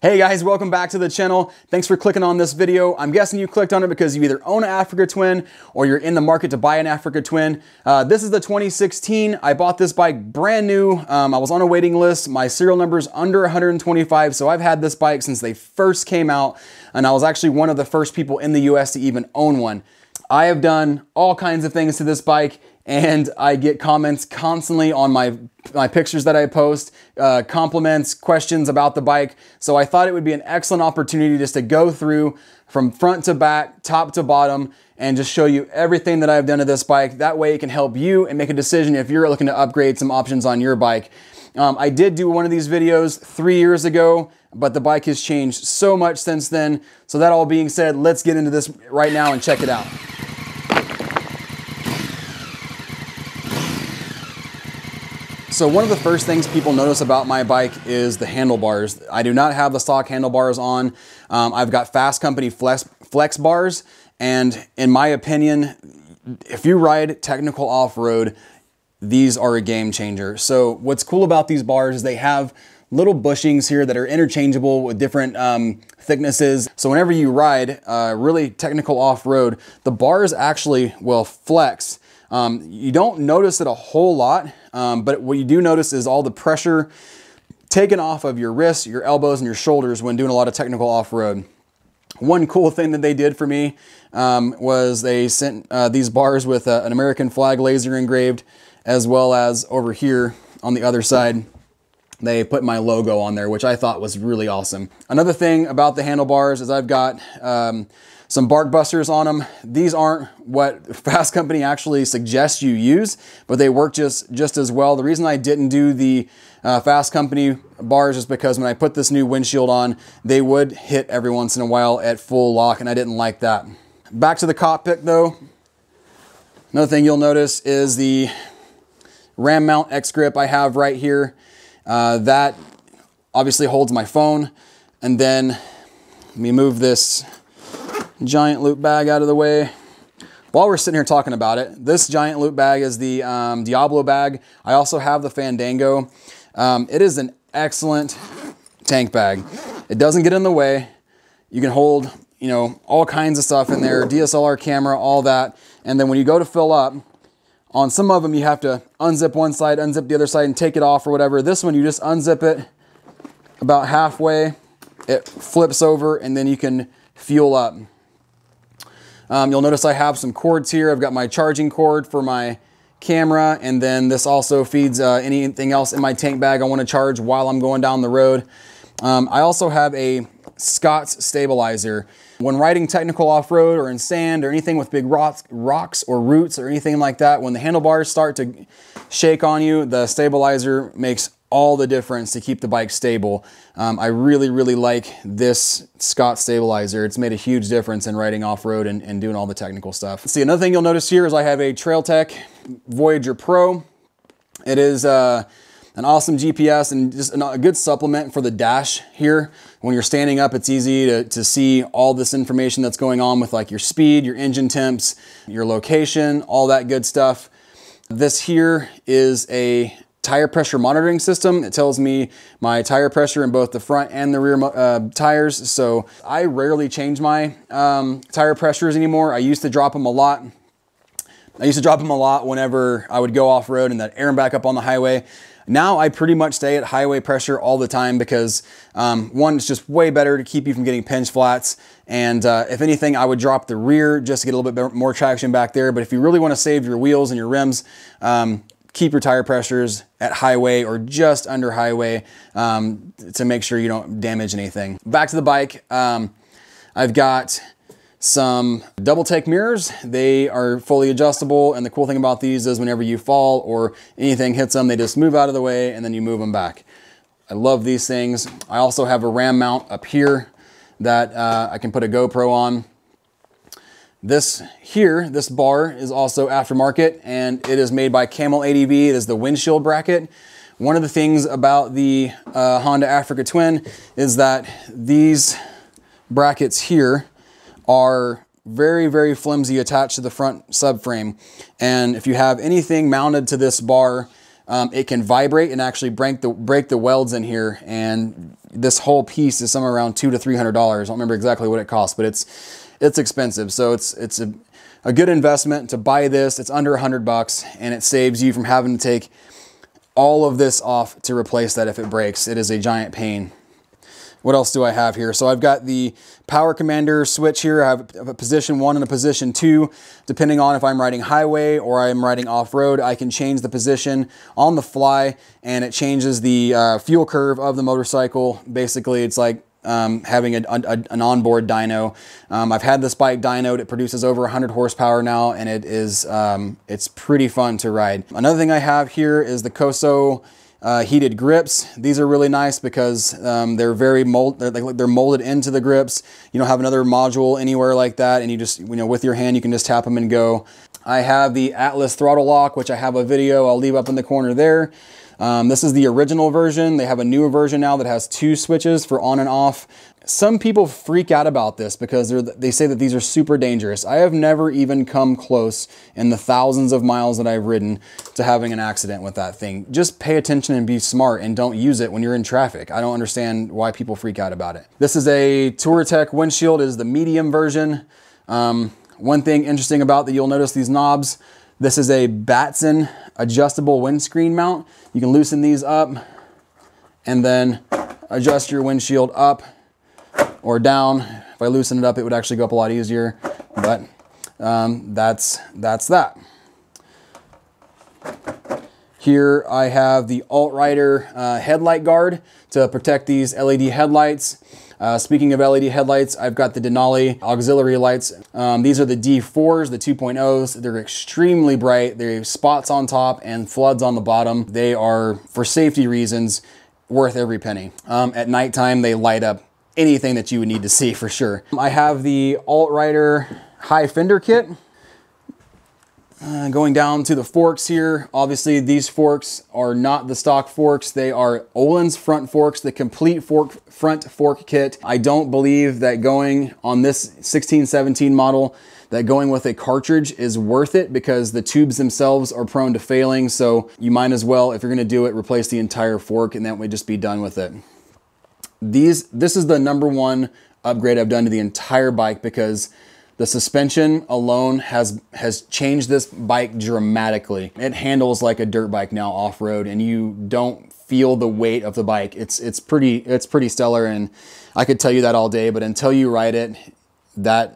Hey guys, welcome back to the channel. Thanks for clicking on this video. I'm guessing you clicked on it because you either own an Africa Twin or you're in the market to buy an Africa Twin. This is the 2016. I bought this bike brand new. I was on a waiting list. My serial number is under 125, so I've had this bike since they first came out, and I was actually one of the first people in the US to even own one. I have done all kinds of things to this bike, and I get comments constantly on my pictures that I post, compliments, questions about the bike. So I thought it would be an excellent opportunity just to go through from front to back, top to bottom, and just show you everything that I've done to this bike. That way it can help you and make a decision if you're looking to upgrade some options on your bike. I did do one of these videos 3 years ago, but the bike has changed so much since then. So that all being said, let's get into this right now and check it out. So one of the first things people notice about my bike is the handlebars. I do not have the stock handlebars on. I've got Fast Company flex bars, and in my opinion, if you ride technical off-road, these are a game changer. So what's cool about these bars is they have little bushings here that are interchangeable with different thicknesses. So whenever you ride really technical off-road, the bars actually will flex. You don't notice it a whole lot, but what you do notice is all the pressure taken off of your wrists, your elbows, and your shoulders when doing a lot of technical off-road. One cool thing that they did for me was they sent these bars with an American flag laser engraved, as well as over here on the other side, they put my logo on there, which I thought was really awesome. Another thing about the handlebars is I've got some bark busters on them. These aren't what Fast Company actually suggests you use, but they work just as well. The reason I didn't do the Fast Company bars is because when I put this new windshield on, they would hit every once in a while at full lock, and I didn't like that. Back to the cockpit though. Another thing you'll notice is the ram mount X grip I have right here. That obviously holds my phone. And then let me move this giant loop bag out of the way. While we're sitting here talking about it, this giant loop bag is the Diablo bag. I also have the Fandango. It is an excellent tank bag. It doesn't get in the way. You can hold, you know, all kinds of stuff in there, DSLR camera, all that. And then when you go to fill up, on some of them you have to unzip one side, unzip the other side, and take it off or whatever. This one you just unzip it about halfway, it flips over, and then you can fuel up. You'll notice I have some cords here. I've got my charging cord for my camera, and then this also feeds anything else in my tank bag I want to charge while I'm going down the road. I also have a Scott's stabilizer. When riding technical off-road or in sand or anything with big rocks or roots or anything like that, when the handlebars start to shake on you, the stabilizer makes all the difference to keep the bike stable. I really, really like this Scott stabilizer. It's made a huge difference in riding off-road and doing all the technical stuff. See, another thing you'll notice here is I have a Touratech Voyager Pro. It is an awesome GPS and just a good supplement for the dash here. When you're standing up, it's easy to see all this information that's going on with like your speed, your engine temps, your location, all that good stuff. This here is a tire pressure monitoring system. It tells me my tire pressure in both the front and the rear tires. So I rarely change my tire pressures anymore. I used to drop them a lot. Whenever I would go off-road and then air them back up on the highway. Now I pretty much stay at highway pressure all the time because one, it's just way better to keep you from getting pinch flats. And if anything, I would drop the rear just to get a little bit more traction back there. But if you really want to save your wheels and your rims, keep your tire pressures at highway or just under highway to make sure you don't damage anything. Back to the bike, I've got some double take mirrors. They are fully adjustable, and the cool thing about these is whenever you fall or anything hits them, they just move out of the way and then you move them back. I love these things. I also have a ram mount up here that I can put a GoPro on. This bar is also aftermarket, and it is made by Camel ADV. It is the windshield bracket. One of the things about the Honda Africa Twin is that these brackets here are very, very flimsy attached to the front subframe. And if you have anything mounted to this bar, it can vibrate and actually break the welds in here. And this whole piece is somewhere around $200 to $300. I don't remember exactly what it costs, but it's expensive. So it's a good investment to buy this. It's under $100 and it saves you from having to take all of this off to replace that if it breaks. It is a giant pain. What else do I have here? So I've got the power commander switch here. I have a position 1 and a position 2. Depending on if I'm riding highway or I'm riding off-road, I can change the position on the fly and it changes the fuel curve of the motorcycle. Basically, it's like having an onboard dyno. I've had this bike dynoed. It produces over 100 horsepower now, and it is it's pretty fun to ride. Another thing I have here is the Coso heated grips. These are really nice because they're very they're molded into the grips. You don't have another module anywhere like that, and you just, you know, with your hand you can just tap them and go. I have the Atlas throttle lock, which I have a video I'll leave up in the corner there. This is the original version. They have a newer version now that has 2 switches for on and off. Some people freak out about this because they say that these are super dangerous. I have never even come close in the thousands of miles that I've ridden to having an accident with that thing. Just pay attention and be smart and don't use it when you're in traffic. I don't understand why people freak out about it. This is a Touratech windshield. It is the medium version. One thing interesting about that, you'll notice these knobs. This is a Batson adjustable windscreen mount. You can loosen these up and then adjust your windshield up or down. If I loosen it up, it would actually go up a lot easier, but that's that. Here I have the AltRider headlight guard to protect these LED headlights. Speaking of LED headlights, I've got the Denali auxiliary lights. These are the D4s, the 2.0s. They're extremely bright. They have spots on top and floods on the bottom. They are, for safety reasons, worth every penny. At nighttime, they light up anything that you would need to see for sure. I have the AltRider high fender kit. Going down to the forks here, obviously these forks are not the stock forks. They are Ohlins front forks, the complete front fork kit. I don't believe that going on this 16-17 model, that going with a cartridge is worth it because the tubes themselves are prone to failing. So you might as well, if you're gonna do it, replace the entire fork and that way just be done with it. This is the #1 upgrade I've done to the entire bike because the suspension alone has changed this bike dramatically. It handles like a dirt bike now off-road and you don't feel the weight of the bike. It's pretty stellar, and I could tell you that all day, but until you ride it, that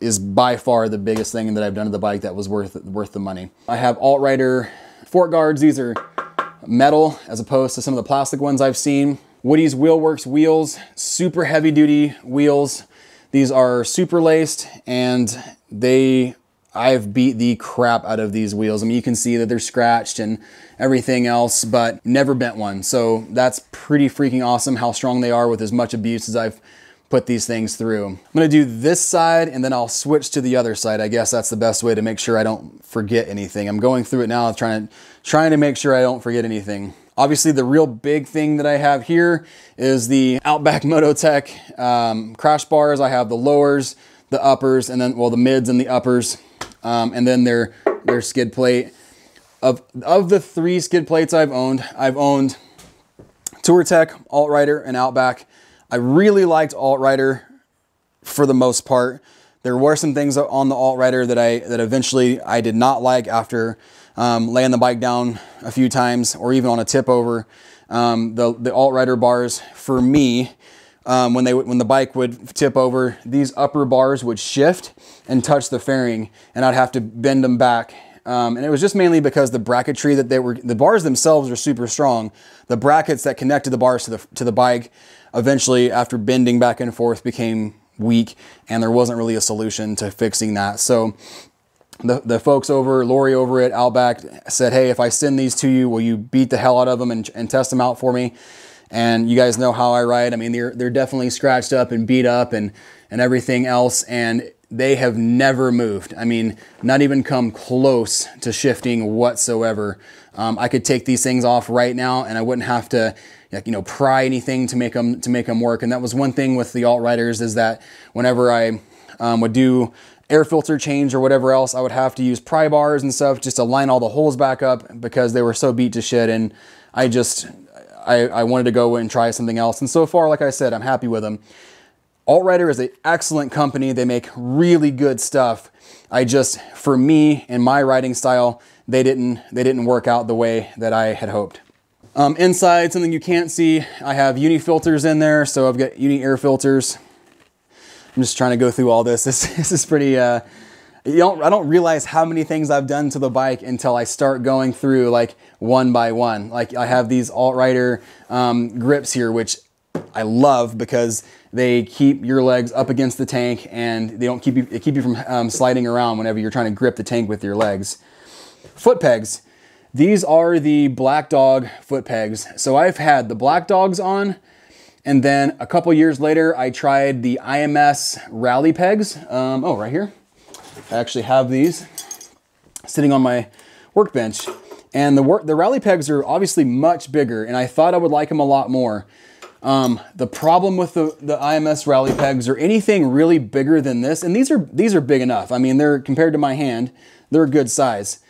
is by far the biggest thing that I've done to the bike that was worth the money. I have AltRider fork guards. These are metal as opposed to some of the plastic ones I've seen. Woody's Wheelworks wheels, super heavy duty wheels. These are super laced and I've beat the crap out of these wheels. I mean, you can see that they're scratched and everything else, but never bent one. So that's pretty freaking awesome how strong they are with as much abuse as I've put these things through. I'm gonna do this side and then I'll switch to the other side. I guess that's the best way to make sure I don't forget anything. I'm going through it now, trying to make sure I don't forget anything. Obviously, the real big thing that I have here is the Outback Motortek crash bars. I have the lowers, the uppers, and then, well, the mids and the uppers, and then their skid plate. Of the 3 skid plates I've owned Touratech, AltRider, and Outback. I really liked AltRider for the most part. There were some things on the AltRider that eventually I did not like after laying the bike down a few times or even on a tip over. The AltRider bars for me, when the bike would tip over, these upper bars would shift and touch the fairing and I'd have to bend them back. And it was just mainly because the bracketry that the bars themselves are super strong. The brackets that connected the bars to the bike eventually, after bending back and forth, became weak and there wasn't really a solution to fixing that. So the folks Lori over at Outback said, hey, if I send these to you, will you beat the hell out of them and test them out for me? And you guys know how I ride. I mean, they're definitely scratched up and beat up and everything else. And they have never moved. I mean, not even come close to shifting whatsoever. I could take these things off right now and I wouldn't have to, you know, pry anything to make them work. And that was one thing with the AltRiders, is that whenever I would do air filter change or whatever else, I would have to use pry bars and stuff just to line all the holes back up because they were so beat to shit. And I wanted to go and try something else. And so far, like I said, I'm happy with them. AltRider is an excellent company. They make really good stuff. For me and my riding style, they didn't work out the way that I had hoped. Inside, something you can't see, I have uni filters in there. So I've got uni air filters. I'm just trying to go through all this. This is pretty, I don't realize how many things I've done to the bike until I start going through like one by one. Like I have these AltRider grips here, which I love because they keep your legs up against the tank and they keep you from sliding around whenever you're trying to grip the tank with your legs. Foot pegs. These are the Black Dog foot pegs. So I've had the Black Dogs on, and then a couple years later, I tried the IMS Rally pegs. Oh, right here. I actually have these sitting on my workbench. And the Rally pegs are obviously much bigger, and I thought I would like them a lot more. The problem with the IMS Rally pegs or anything really bigger than this, and these are big enough. I mean, they're compared to my hand, they're a good size.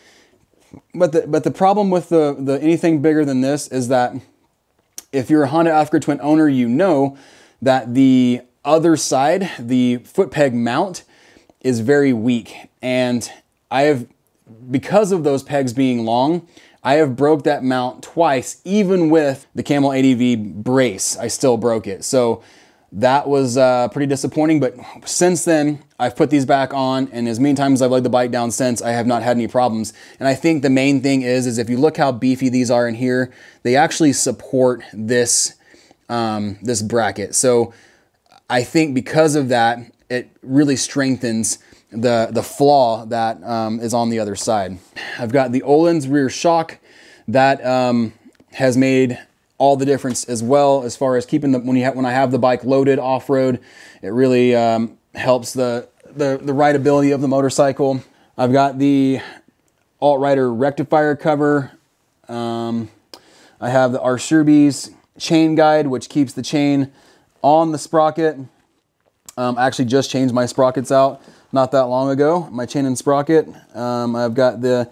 But the problem with the anything bigger than this is that if you're a Honda Africa Twin owner, you know that the other side, the foot peg mount, is very weak. And because of those pegs being long, I have broke that mount twice. Even with the Camel ADV brace, I still broke it. So that was pretty disappointing. But since then, I've put these back on, and as many times as I've laid the bike down since, I have not had any problems. And I think the main thing is if you look how beefy these are in here, they actually support this, this bracket. So I think because of that, it really strengthens the flaw that is on the other side. I've got the Ohlins rear shock that has made all the difference as well, as far as keeping when I have the bike loaded off-road. It really helps the rideability of the motorcycle. I've got the AltRider rectifier cover. I have the Arsurbi's chain guide, which keeps the chain on the sprocket. I actually just changed my sprockets out not that long ago, my chain and sprocket. I've got the,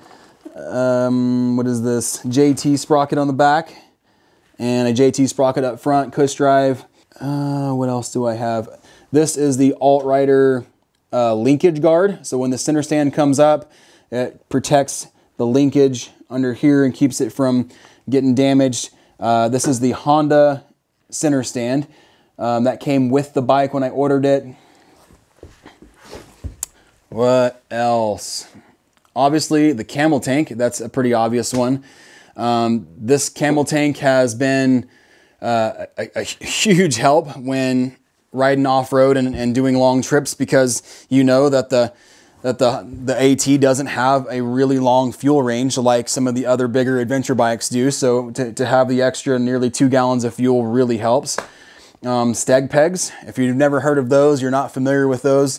what is this, JT sprocket on the back, and a JT sprocket up front, cush drive. What else do I have? This is the AltRider linkage guard. So when the center stand comes up, it protects the linkage under here and keeps it from getting damaged. This is the Honda center stand that came with the bike when I ordered it. What else? Obviously the Camel tank, that's a pretty obvious one. This Camel tank has been a huge help when riding off-road and doing long trips, because you know that the AT doesn't have a really long fuel range like some of the other bigger adventure bikes do. So to have the extra nearly 2 gallons of fuel really helps. STEGPegz, if you've never heard of those, you're not familiar with those.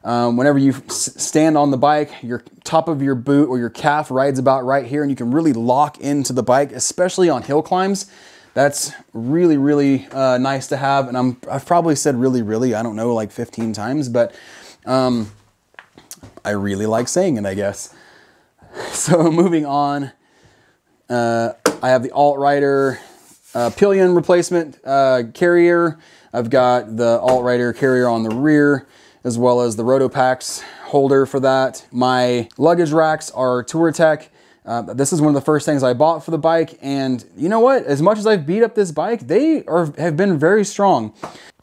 Whenever you stand on the bike, your top of your boot or your calf rides about right here, and you can really lock into the bike, especially on hill climbs. That's really, really nice to have. And I've probably said really, I don't know, like 15 times, but I really like saying it, I guess. So moving on, I have the AltRider Pillion replacement carrier. I've got the AltRider carrier on the rear, as well as the Rotopax holder for that. My luggage racks are Touratech. This is one of the first things I bought for the bike, and you know what? As much as I've beat up this bike, they have been very strong.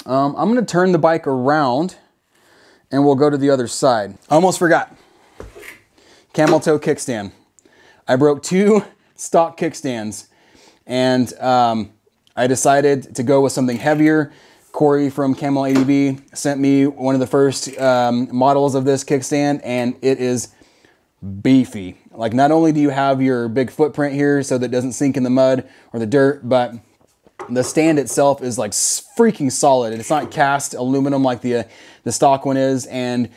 I'm gonna turn the bike around and we'll go to the other side. I almost forgot. Camel toe kickstand. I broke 2 stock kickstands, and I decided to go with something heavier. Coeur from Camel ADV sent me one of the first models of this kickstand, and it is beefy. Like, not only do you have your big footprint here so that it doesn't sink in the mud or the dirt, but the stand itself is like freaking solid. It's not cast aluminum like the stock one is. And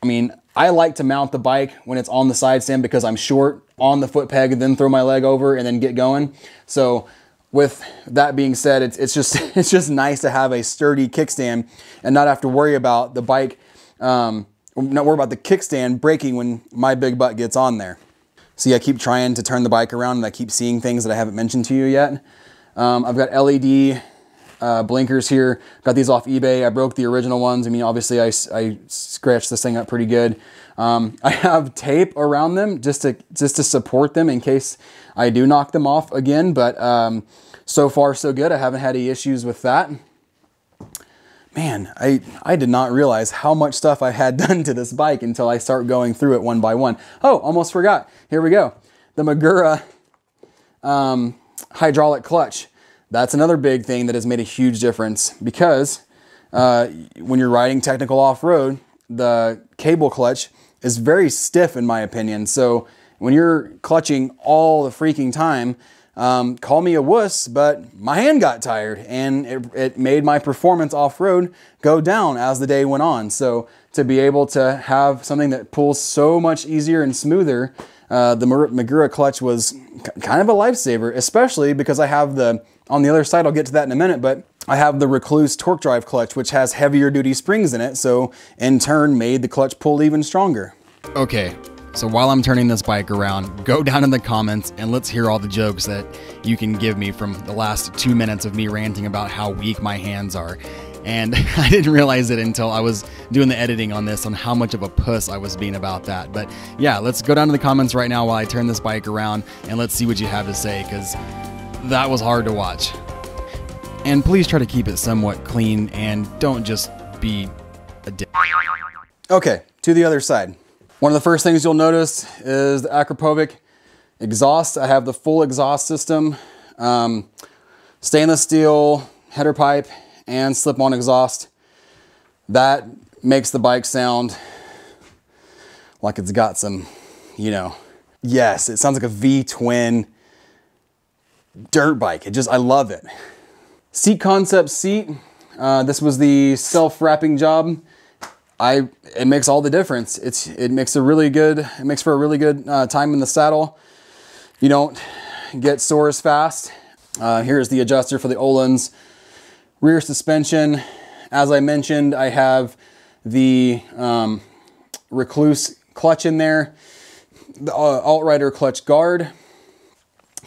I mean, I like to mount the bike when it's on the side stand because I'm short on the foot peg, and then throw my leg over and then get going. So with that being said, it's just nice to have a sturdy kickstand and not have to worry about the bike I'm not worried about the kickstand breaking when my big butt gets on there. See, I keep trying to turn the bike around and I keep seeing things that I haven't mentioned to you yet. I've got LED blinkers here. Got these off eBay. I broke the original ones. I mean, obviously I scratched this thing up pretty good. I have tape around them just to support them in case I do knock them off again. But so far so good. I haven't had any issues with that. Man, I did not realize how much stuff I had done to this bike until I start going through it one by one. Oh, almost forgot. Here we go. The Magura hydraulic clutch. That's another big thing that has made a huge difference because when you're riding technical off-road, the cable clutch is very stiff in my opinion. So when you're clutching all the freaking time, call me a wuss, but my hand got tired and it made my performance off-road go down as the day went on. So to be able to have something that pulls so much easier and smoother, the Magura clutch was kind of a lifesaver, especially because I have on the other side, I'll get to that in a minute, but I have the Recluse torque drive clutch, which has heavier duty springs in it. So in turn made the clutch pull even stronger. Okay. So while I'm turning this bike around, go down in the comments and let's hear all the jokes that you can give me from the last 2 minutes of me ranting about how weak my hands are. And I didn't realize it until I was doing the editing on this on how much of a puss I was being about that. But yeah, let's go down to the comments right now while I turn this bike around and let's see what you have to say, because that was hard to watch. And please try to keep it somewhat clean and don't just be a dick. Okay, to the other side. One of the first things you'll notice is the Akrapovic exhaust. I have the full exhaust system, stainless steel header pipe and slip-on exhaust. That makes the bike sound like it's got some, you know, yes, it sounds like a V-twin dirt bike. I love it. Seat concept seat. This was the self-wrapping job. It makes all the difference. It makes for a really good time in the saddle. You don't get sore as fast. Here's the adjuster for the Ohlins rear suspension. As I mentioned, I have the Recluse clutch in there, the AltRider clutch guard.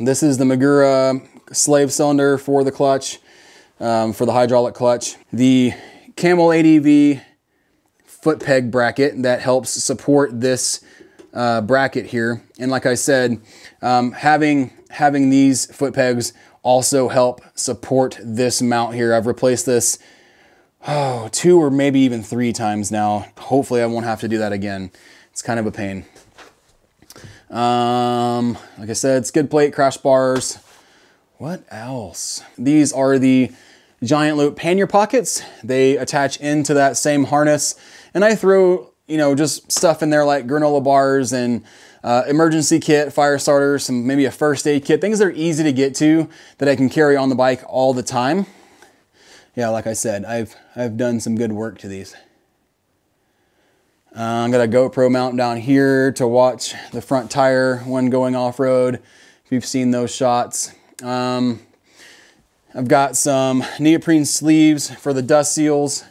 This is the Magura slave cylinder for the clutch, for the hydraulic clutch. The Camel ADV Footpeg bracket that helps support this bracket here. And like I said, having these foot pegs also help support this mount here. I've replaced this 2 or maybe even 3 times now. Hopefully I won't have to do that again. It's kind of a pain. Like I said, skid plate, crash bars. What else? These are the giant loop pannier pockets. They attach into that same harness. And I throw, you know, just stuff in there like granola bars and emergency kit, fire starter, maybe a first aid kit, things that are easy to get to that I can carry on the bike all the time. Yeah, like I said, I've done some good work to these. I've got a GoPro mount down here to watch the front tire when going off-road, if you've seen those shots. I've got some neoprene sleeves for the dust seals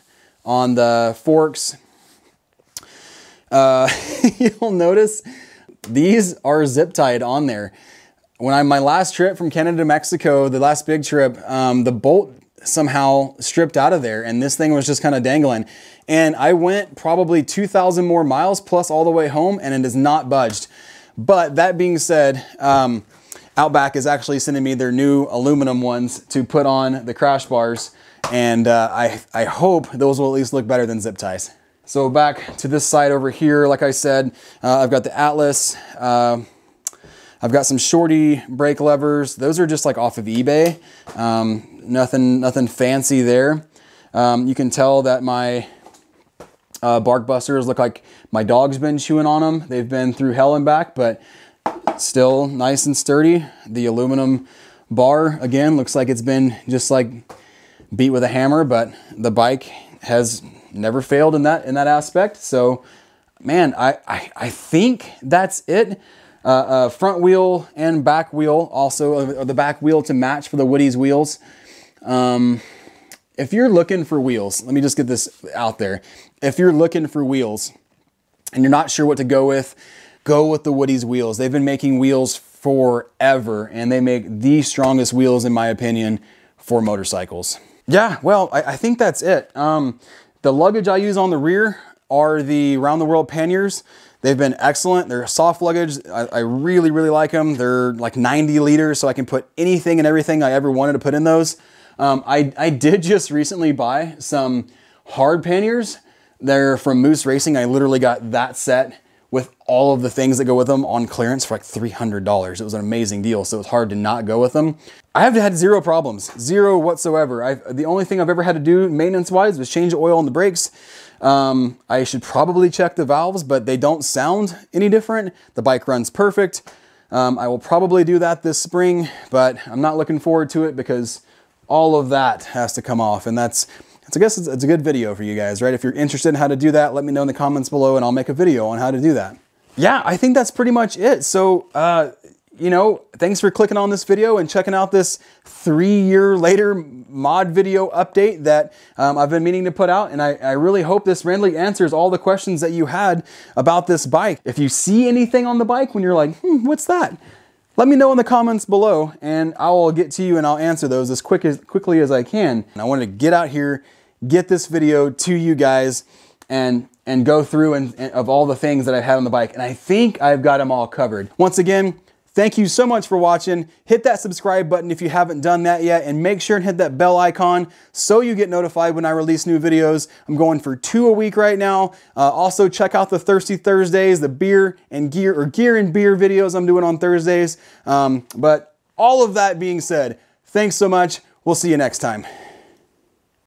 on the forks. You'll notice these are zip tied on there. When my last trip from Canada to Mexico, the last big trip, the bolt somehow stripped out of there and this thing was just kind of dangling. And I went probably 2,000 more miles plus all the way home and it has not budged. But that being said, Outback is actually sending me their new aluminum ones to put on the crash bars. And I hope those will at least look better than zip ties. So back to this side over here, like I said, I've got the Atlas. I've got some shorty brake levers. Those are just like off of eBay. Nothing fancy there. You can tell that my bark busters look like my dog's been chewing on them. They've been through hell and back, but still nice and sturdy. The aluminum bar, again, looks like it's been just like beat with a hammer, but the bike has never failed in that aspect. So, man, I think that's it. Front wheel and back wheel, also the back wheel to match for the Woody's wheels. if you're looking for wheels, let me just get this out there. If you're looking for wheels and you're not sure what to go with the Woody's wheels. They've been making wheels forever, and they make the strongest wheels, in my opinion, for motorcycles. Yeah, well, I think that's it. The luggage I use on the rear are the Round the World Panniers. They've been excellent. They're soft luggage. I really, really like them. They're like 90 liters, so I can put anything and everything I ever wanted to put in those. I did just recently buy some hard panniers. They're from Moose Racing. I literally got that set with all of the things that go with them on clearance for like $300. It was an amazing deal, so it's hard to not go with them. I have had zero problems, zero whatsoever. The only thing I've ever had to do maintenance-wise was change the oil on the brakes. I should probably check the valves, but they don't sound any different. The bike runs perfect. I will probably do that this spring, but I'm not looking forward to it because all of that has to come off, and I guess it's a good video for you guys, right? If you're interested in how to do that, let me know in the comments below and I'll make a video on how to do that. Yeah, I think that's pretty much it. So, you know, thanks for clicking on this video and checking out this 3-year later mod video update that I've been meaning to put out. And I really hope this randomly answers all the questions that you had about this bike. If you see anything on the bike when you're like, what's that? Let me know in the comments below and I will get to you and I'll answer those as quickly as I can. And I wanted to get out here, get this video to you guys and go through and of all the things that I've had on the bike. And I think I've got them all covered. Once again, thank you so much for watching. Hit that subscribe button if you haven't done that yet, and make sure and hit that bell icon so you get notified when I release new videos. I'm going for 2 a week right now. Also check out the Thirsty Thursdays, the beer and gear and beer videos I'm doing on Thursdays. But all of that being said, thanks so much. We'll see you next time.